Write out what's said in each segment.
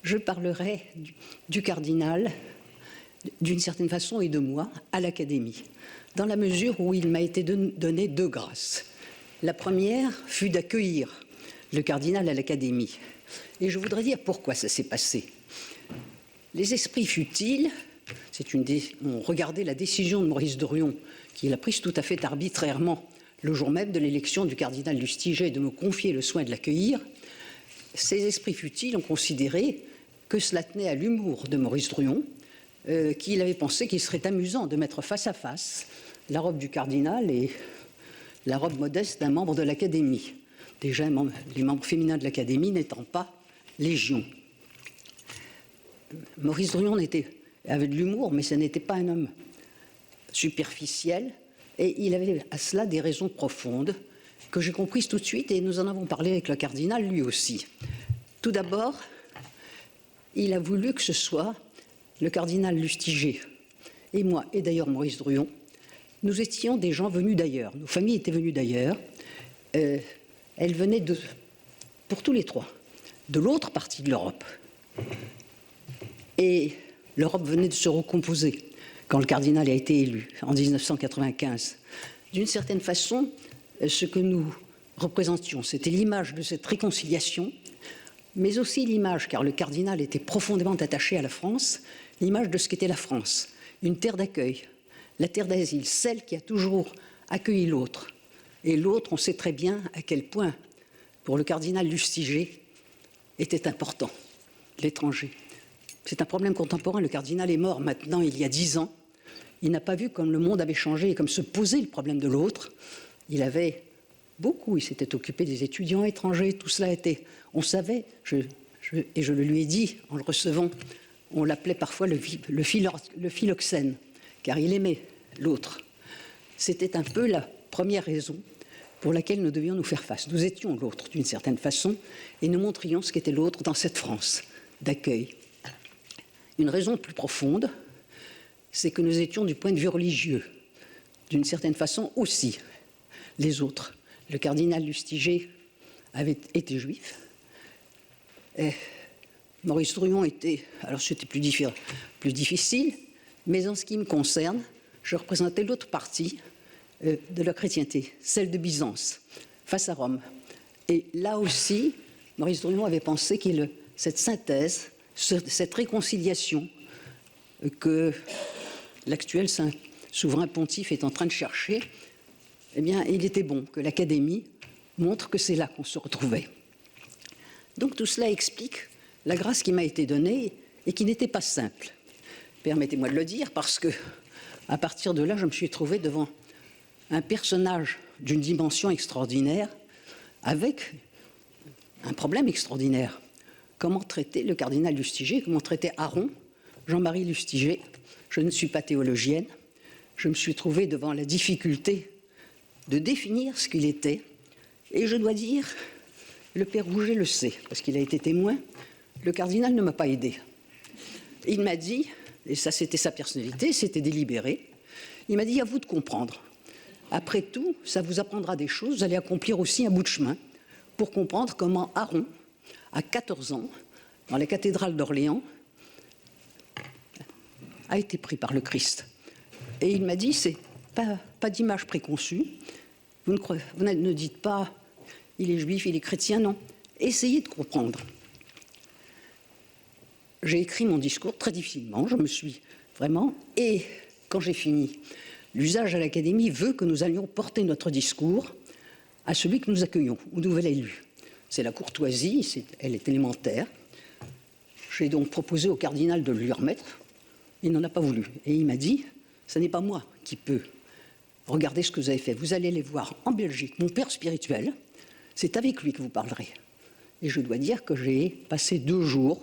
je parlerai du cardinal, d'une certaine façon, et de moi, à l'Académie, dans la mesure où il m'a été donné deux grâces. La première fut d'accueillir le cardinal à l'Académie. Et je voudrais dire pourquoi ça s'est passé. Les esprits futiles, on regardait la décision de Maurice Dorion, qu'il a prise tout à fait arbitrairement le jour même de l'élection du cardinal Lustiger, de me confier le soin de l'accueillir. Ces esprits futiles ont considéré que cela tenait à l'humour de Maurice Dorion, qu'il avait pensé qu'il serait amusant de mettre face à face la robe du cardinal et la robe modeste d'un membre de l'Académie. Déjà, les membres féminins de l'Académie n'étant pas légion. Maurice Dorion avait de l'humour, mais ce n'était pas un homme superficiel, et il avait à cela des raisons profondes que j'ai comprises tout de suite, et nous en avons parlé avec le cardinal lui aussi. Tout d'abord, il a voulu que ce soit le cardinal Lustiger et moi, et d'ailleurs Maurice Dorion, nous étions des gens venus d'ailleurs, nos familles étaient venues d'ailleurs, elles venaient pour tous les trois, de l'autre partie de l'Europe. Et l'Europe venait de se recomposer quand le cardinal a été élu, en 1995. D'une certaine façon, ce que nous représentions, c'était l'image de cette réconciliation, mais aussi l'image, car le cardinal était profondément attaché à la France, l'image de ce qu'était la France, une terre d'accueil, la terre d'asile, celle qui a toujours accueilli l'autre. Et l'autre, on sait très bien à quel point, pour le cardinal Lustiger, était important, l'étranger. C'est un problème contemporain. Le cardinal est mort maintenant, il y a 10 ans. Il n'a pas vu comme le monde avait changé et comme se posait le problème de l'autre. Il s'était occupé des étudiants étrangers, tout cela était. On savait, et je le lui ai dit en le recevant, on l'appelait parfois le philoxène, car il aimait l'autre. C'était un peu la première raison pour laquelle nous devions nous faire face. Nous étions l'autre d'une certaine façon, et nous montrions ce qu'était l'autre dans cette France d'accueil. Une raison plus profonde, c'est que nous étions du point de vue religieux, d'une certaine façon aussi, les autres. Le cardinal Lustiger avait été juif. Et Maurice Dorion était, alors c'était plus difficile, mais en ce qui me concerne, je représentais l'autre partie de la chrétienté, celle de Byzance, face à Rome. Et là aussi, Maurice Dorion avait pensé que cette synthèse, cette réconciliation que l'actuel souverain pontife est en train de chercher, eh bien, il était bon que l'Académie montre que c'est là qu'on se retrouvait. Donc tout cela explique la grâce qui m'a été donnée et qui n'était pas simple. Permettez-moi de le dire parce que, à partir de là, je me suis trouvé devant un personnage d'une dimension extraordinaire avec un problème extraordinaire. Comment traiter le cardinal Lustiger, comment traiter Aron, Jean-Marie Lustiger. Je ne suis pas théologienne. Je me suis trouvé devant la difficulté de définir ce qu'il était. Et je dois dire, le père Rouget le sait, parce qu'il a été témoin, le cardinal ne m'a pas aidé. Il m'a dit, et ça c'était sa personnalité, c'était délibéré, il m'a dit à vous de comprendre. Après tout, ça vous apprendra des choses, vous allez accomplir aussi un bout de chemin pour comprendre comment Aron, à 14 ans, dans la cathédrale d'Orléans, a été pris par le Christ. Et il m'a dit, c'est pas d'image préconçue, vous ne dites pas, il est juif, il est chrétien, non. Essayez de comprendre. J'ai écrit mon discours très difficilement, je me suis vraiment, et quand j'ai fini, l'usage à l'Académie veut que nous allions porter notre discours à celui que nous accueillons, au nouvel élu. C'est la courtoisie, elle est élémentaire. J'ai donc proposé au cardinal de lui remettre. Il n'en a pas voulu. Et il m'a dit, ce n'est pas moi qui peux regarder ce que vous avez fait. Vous allez les voir en Belgique, mon père spirituel, c'est avec lui que vous parlerez. Et je dois dire que j'ai passé 2 jours,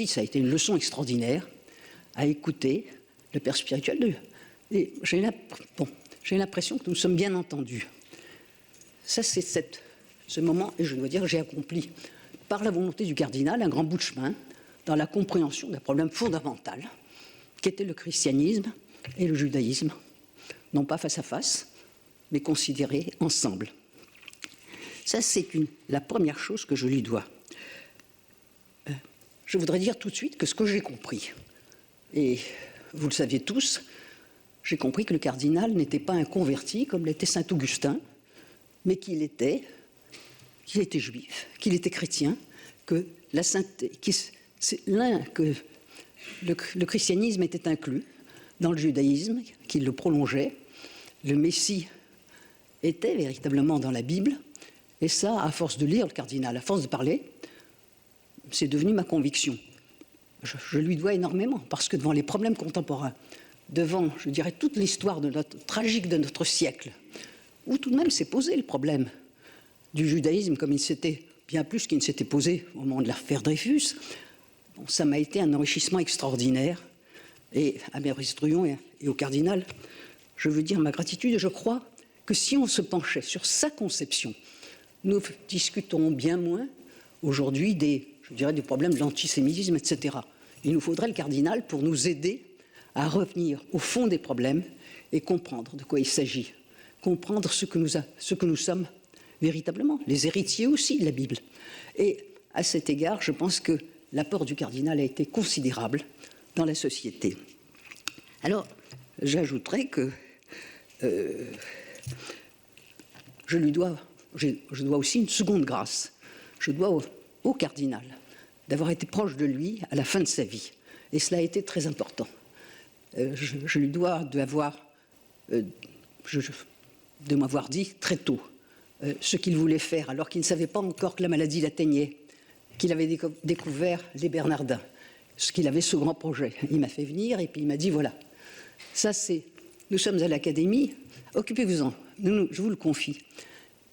ça a été une leçon extraordinaire, à écouter le père spirituel. Et j'ai l'impression que nous sommes bien entendus. Ça, c'est ce moment, et je dois dire que j'ai accompli, par la volonté du cardinal, un grand bout de chemin dans la compréhension d'un problème fondamental, qu'était le christianisme et le judaïsme, non pas face à face, mais considérés ensemble. Ça, c'est la première chose que je lui dois. je voudrais dire tout de suite que ce que j'ai compris, et vous le saviez tous, j'ai compris que le cardinal n'était pas un converti comme l'était saint Augustin, mais qu'il était juif, qu'il était chrétien, que la sainteté, que le christianisme était inclus dans le judaïsme, qu'il le prolongeait. Le Messie était véritablement dans la Bible, et ça, à force de lire le cardinal, à force de parler, c'est devenu ma conviction. Je lui dois énormément, parce que devant les problèmes contemporains, devant, je dirais, toute l'histoire tragique de notre siècle, où tout de même s'est posé le problème du judaïsme, comme il s'était bien plus qu'il ne s'était posé au moment de l'affaire Dreyfus, bon, ça m'a été un enrichissement extraordinaire. Et à Maurice Druon et au cardinal, je veux dire ma gratitude. Je crois que si on se penchait sur sa conception, nous discutons bien moins aujourd'hui des problèmes de l'antisémitisme, etc. Il nous faudrait le cardinal pour nous aider à revenir au fond des problèmes et comprendre de quoi il s'agit, comprendre ce que nous sommes véritablement, les héritiers aussi de la Bible. Et à cet égard, je pense que l'apport du cardinal a été considérable dans la société. Alors, j'ajouterais que je dois aussi une seconde grâce. Je dois au cardinal d'avoir été proche de lui à la fin de sa vie. Et cela a été très important. Je lui dois de m'avoir dit très tôt ce qu'il voulait faire, alors qu'il ne savait pas encore que la maladie l'atteignait, qu'il avait découvert les Bernardins, ce qu'il avait ce grand projet. Il m'a fait venir et puis il m'a dit voilà, nous sommes à l'académie, occupez-vous-en, je vous le confie.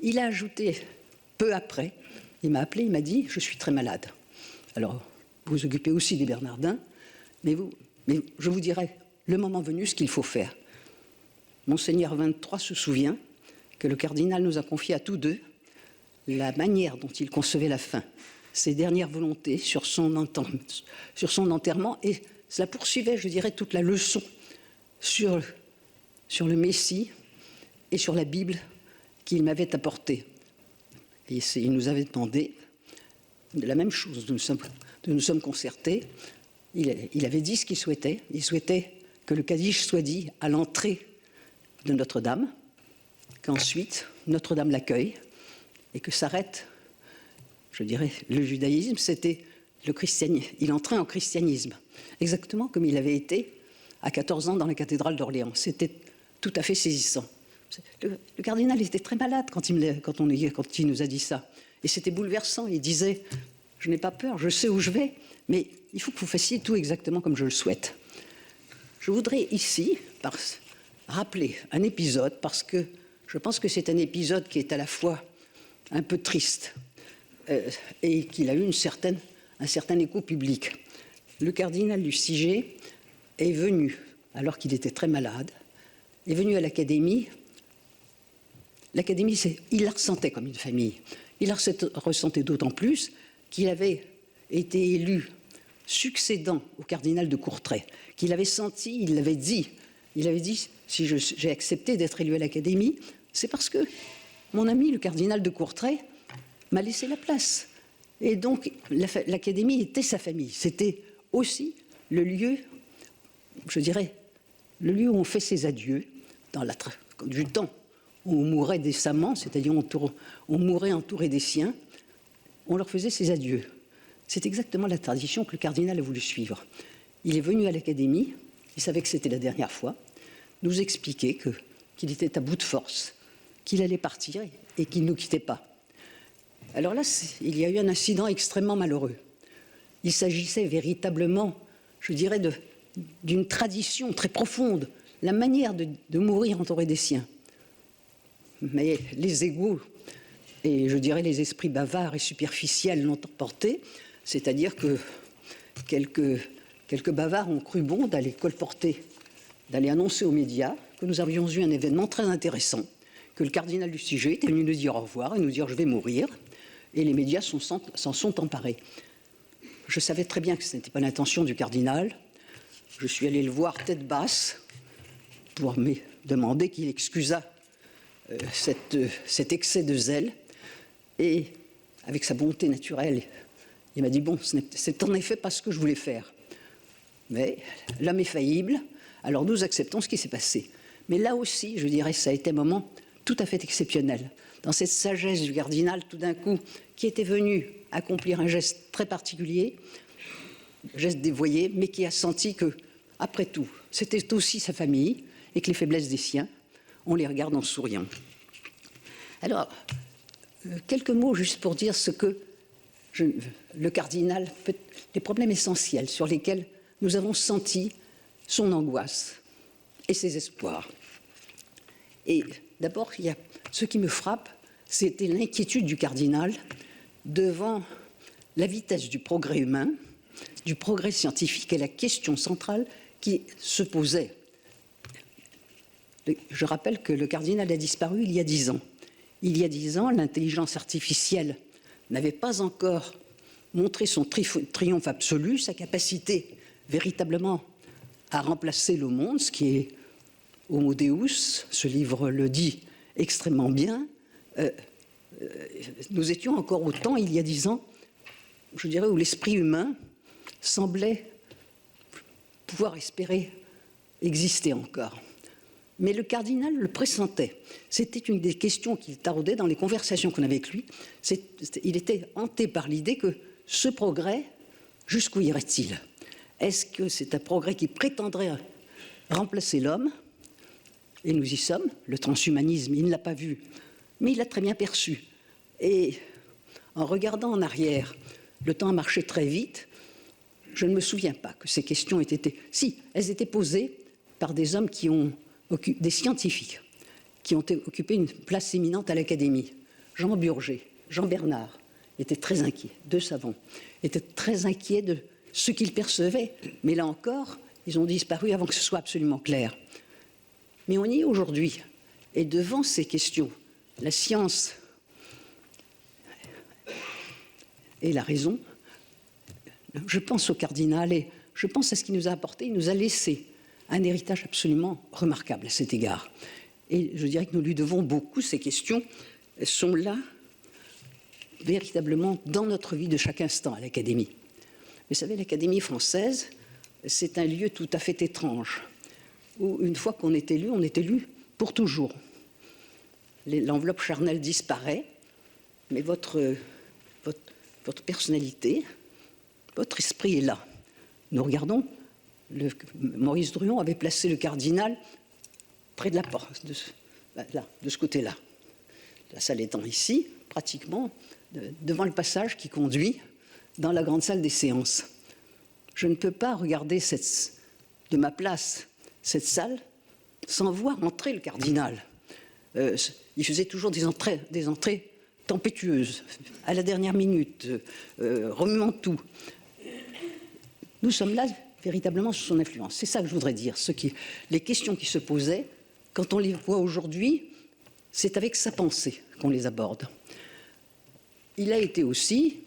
Il a ajouté peu après, il m'a appelé, il m'a dit je suis très malade. Alors, vous vous occupez aussi des Bernardins, mais je vous dirai le moment venu ce qu'il faut faire. Monseigneur 23 se souvient que le cardinal nous a confié à tous deux la manière dont il concevait la fin, ses dernières volontés sur son enterrement, et cela poursuivait, je dirais, toute la leçon sur le Messie et sur la Bible qu'il m'avait apportée. Et il nous avait demandé de la même chose, nous nous sommes concertés. Il avait dit ce qu'il souhaitait. Il souhaitait que le Kaddish soit dit à l'entrée de Notre-Dame, qu'ensuite Notre-Dame l'accueille et que s'arrête, je dirais, le judaïsme, c'était le christianisme. Il entrait en christianisme, exactement comme il avait été à 14 ans dans la cathédrale d'Orléans. C'était tout à fait saisissant. Le cardinal était très malade quand il nous a dit ça. Et c'était bouleversant. Il disait « Je n'ai pas peur, je sais où je vais, mais il faut que vous fassiez tout exactement comme je le souhaite. » Je voudrais ici rappeler un épisode, parce que je pense que c'est un épisode qui est à la fois un peu triste et qu'il a eu un certain écho public. Le cardinal Lustiger est venu, alors qu'il était très malade, est venu à l'Académie. L'Académie, il la ressentait comme une famille. Il la ressentait d'autant plus qu'il avait été élu succédant au cardinal de Courtrai, qu'il avait senti, il l'avait dit, si j'ai accepté d'être élu à l'Académie, c'est parce que mon ami, le cardinal de Courtrai, m'a laissé la place. Et donc, l'Académie était sa famille. C'était aussi le lieu, je dirais, le lieu où on fait ses adieux, du temps où on mourait décemment, c'est-à-dire on mourait entouré des siens, on leur faisait ses adieux. C'est exactement la tradition que le cardinal a voulu suivre. Il est venu à l'Académie, il savait que c'était la dernière fois, nous expliquer qu'il était à bout de force, qu'il allait partir et qu'il ne nous quittait pas. Alors là, il y a eu un incident extrêmement malheureux. Il s'agissait véritablement, je dirais, d'une tradition très profonde, la manière de mourir entouré des siens. Mais les égos et, je dirais, les esprits bavards et superficiels l'ont emporté, c'est-à-dire que quelques bavards ont cru bon d'aller colporter, d'aller annoncer aux médias que nous avions eu un événement très intéressant, que le cardinal Lustiger était venu nous dire au revoir et nous dire « je vais mourir », et les médias s'en sont emparés. Je savais très bien que ce n'était pas l'intention du cardinal. Je suis allé le voir tête basse pour me demander qu'il excusât cet excès de zèle, et avec sa bonté naturelle Il m'a dit, bon, c'est en effet pas ce que je voulais faire. Mais l'homme est faillible, alors nous acceptons ce qui s'est passé. Mais là aussi, je dirais, ça a été un moment tout à fait exceptionnel. Dans cette sagesse du cardinal, tout d'un coup, qui était venu accomplir un geste très particulier, geste dévoyé, mais qui a senti que, après tout, c'était aussi sa famille et que les faiblesses des siens, on les regarde en souriant. Alors, quelques mots juste pour dire ce que le cardinal, les problèmes essentiels sur lesquels nous avons senti son angoisse et ses espoirs. Et d'abord, il y a ce qui me frappe, c'était l'inquiétude du cardinal devant la vitesse du progrès humain, du progrès scientifique et la question centrale qui se posait. Je rappelle que le cardinal a disparu il y a 10 ans. Il y a 10 ans, l'intelligence artificielle n'avait pas encore montré son triomphe absolu, sa capacité véritablement à remplacer le monde, ce qui est Homo Deus, ce livre le dit extrêmement bien. Nous étions encore au temps, il y a 10 ans, je dirais, où l'esprit humain semblait pouvoir espérer exister encore. Mais le cardinal le pressentait. C'était une des questions qu'il taraudait dans les conversations qu'on avait avec lui. Il était hanté par l'idée que ce progrès, jusqu'où irait-il? Est-ce que c'est un progrès qui prétendrait remplacer l'homme? Et nous y sommes. Le transhumanisme, il ne l'a pas vu, mais il l'a très bien perçu. Et en regardant en arrière, le temps a marché très vite. Je ne me souviens pas que ces questions aient été... Si, elles étaient posées par des hommes des scientifiques, qui ont occupé une place éminente à l'Académie. Jean Burger, Jean Bernard étaient très inquiets, deux savants, étaient très inquiets de ce qu'ils percevaient. Mais là encore, ils ont disparu avant que ce soit absolument clair. Mais on y est aujourd'hui. Et devant ces questions, la science et la raison, je pense au cardinal et je pense à ce qu'il nous a apporté. Il nous a laissé un héritage absolument remarquable à cet égard. Et je dirais que nous lui devons beaucoup. Ces questions sont là, véritablement, dans notre vie de chaque instant à l'Académie. Vous savez, l'Académie française, c'est un lieu tout à fait étrange, où une fois qu'on est élu pour toujours. L'enveloppe charnelle disparaît, mais votre personnalité, votre esprit est là. Nous regardons, Maurice Druon avait placé le cardinal près de la porte, de ce côté-là. La salle étant ici, pratiquement devant le passage qui conduit dans la grande salle des séances. Je ne peux pas regarder de ma place cette salle sans voir entrer le cardinal. Il faisait toujours des entrées tempétueuses, à la dernière minute, remuant tout. Nous sommes là véritablement sous son influence. C'est ça que je voudrais dire. Les questions qui se posaient, quand on les voit aujourd'hui, c'est avec sa pensée qu'on les aborde. Il a été aussi,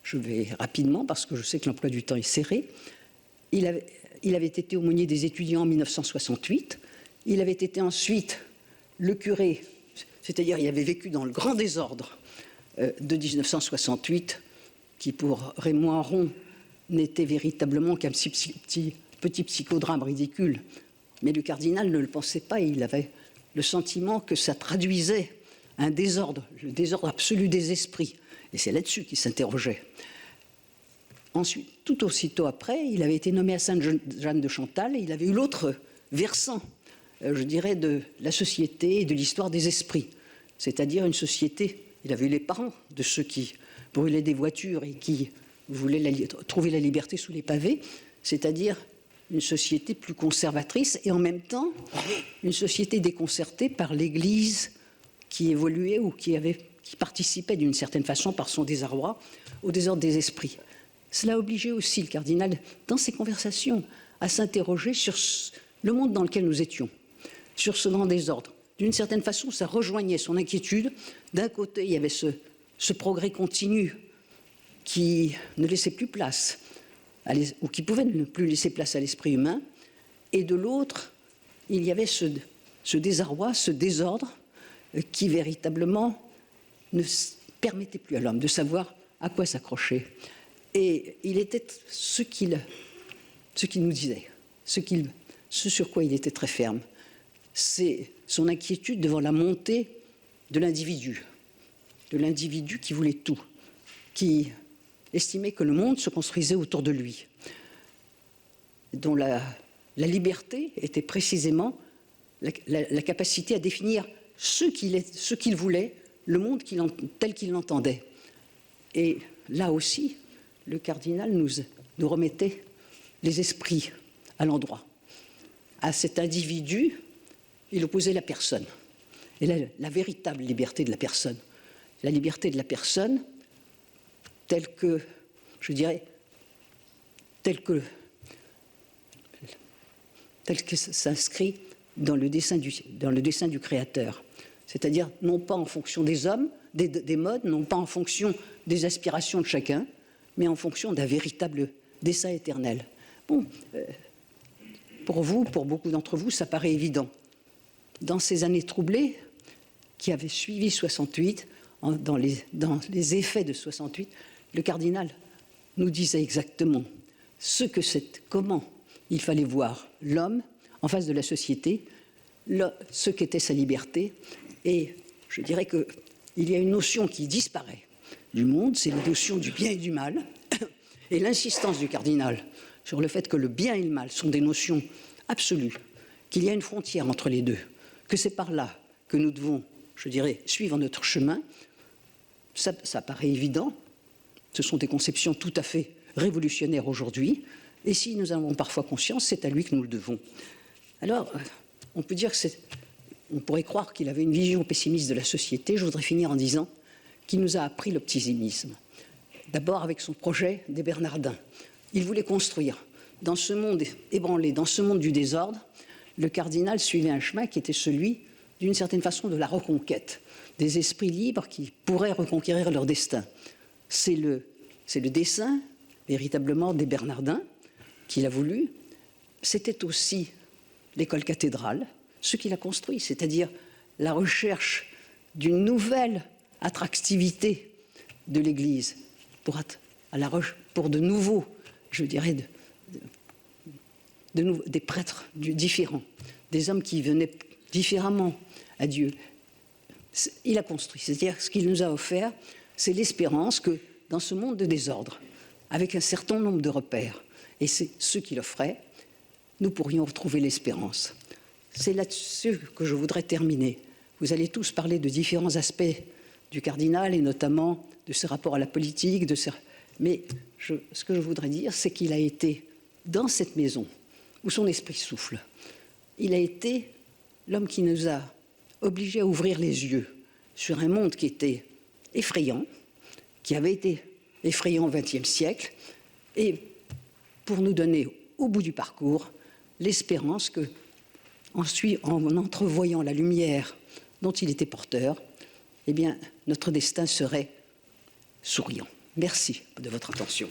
je vais rapidement parce que je sais que l'emploi du temps est serré, il avait été aumônier des étudiants en 1968, il avait été ensuite le curé, c'est-à-dire il avait vécu dans le grand désordre de 1968, qui pour Raymond Aron n'était véritablement qu'un petit psychodrame ridicule. Mais le cardinal ne le pensait pas, il avait le sentiment que ça traduisait un désordre, le désordre absolu des esprits. Et c'est là-dessus qu'il s'interrogeait. Ensuite, tout aussitôt après, il avait été nommé à Sainte-Jeanne de Chantal et il avait eu l'autre versant, je dirais, de la société et de l'histoire des esprits. C'est-à-dire une société, il avait eu les parents de ceux qui brûlaient des voitures et qui voulaient trouver la liberté sous les pavés, c'est-à-dire une société plus conservatrice et en même temps une société déconcertée par l'Église qui évoluait ou qui participait d'une certaine façon par son désarroi au désordre des esprits. Cela obligeait aussi le cardinal, dans ses conversations, à s'interroger sur le monde dans lequel nous étions, sur ce grand désordre. D'une certaine façon, ça rejoignait son inquiétude. D'un côté, il y avait ce progrès continu qui ne laissait plus place, ou qui pouvait ne plus laisser place à l'esprit humain, et de l'autre, il y avait ce désarroi, ce désordre, qui véritablement ne permettait plus à l'homme de savoir à quoi s'accrocher. Et il était ce qu'il nous disait, ce sur quoi il était très ferme, c'est son inquiétude devant la montée de l'individu qui voulait tout, qui estimait que le monde se construisait autour de lui, dont la liberté était précisément la capacité à définir ce qu'il voulait, le monde tel qu'il l'entendait. Et là aussi, le cardinal nous remettait les esprits à l'endroit. À cet individu, il opposait la personne, et la véritable liberté de la personne. La liberté de la personne telle que, je dirais, telle que s'inscrit dans le dessein du Créateur. C'est-à-dire, non pas en fonction des hommes, des modes, non pas en fonction des aspirations de chacun, mais en fonction d'un véritable dessein éternel. Bon, pour vous, pour beaucoup d'entre vous, ça paraît évident. Dans ces années troublées qui avaient suivi 68, dans les effets de 68, le cardinal nous disait exactement comment il fallait voir l'homme en face de la société, ce qu'était sa liberté. Et je dirais qu'il y a une notion qui disparaît du monde, c'est la notion du bien et du mal. Et l'insistance du cardinal sur le fait que le bien et le mal sont des notions absolues, qu'il y a une frontière entre les deux, que c'est par là que nous devons, je dirais, suivre notre chemin, ça paraît évident. Ce sont des conceptions tout à fait révolutionnaires aujourd'hui. Et si nous en avons parfois conscience, c'est à lui que nous le devons. Alors, on peut dire on pourrait croire qu'il avait une vision pessimiste de la société. Je voudrais finir en disant qu'il nous a appris l'optimisme. D'abord avec son projet des Bernardins. Il voulait construire. Dans ce monde ébranlé, dans ce monde du désordre, le cardinal suivait un chemin qui était celui, d'une certaine façon, de la reconquête, des esprits libres qui pourraient reconquérir leur destin. C'est le dessein, véritablement, des Bernardins qu'il a voulu. C'était aussi l'école cathédrale, ce qu'il a construit, c'est-à-dire la recherche d'une nouvelle attractivité de l'Église pour de nouveaux, je dirais, des prêtres différents, des hommes qui venaient différemment à Dieu. Il a construit, c'est-à-dire ce qu'il nous a offert, c'est l'espérance que dans ce monde de désordre, avec un certain nombre de repères, et c'est ce qu'il offrait, nous pourrions retrouver l'espérance. C'est là-dessus que je voudrais terminer. Vous allez tous parler de différents aspects du cardinal, et notamment de ses rapports à la politique, mais ce que je voudrais dire, c'est qu'il a été dans cette maison où son esprit souffle. Il a été l'homme qui nous a obligés à ouvrir les yeux sur un monde qui était effrayant, qui avait été effrayant au XXe siècle, et pour nous donner au bout du parcours l'espérance que, en entrevoyant la lumière dont il était porteur, eh bien, notre destin serait souriant. Merci de votre attention.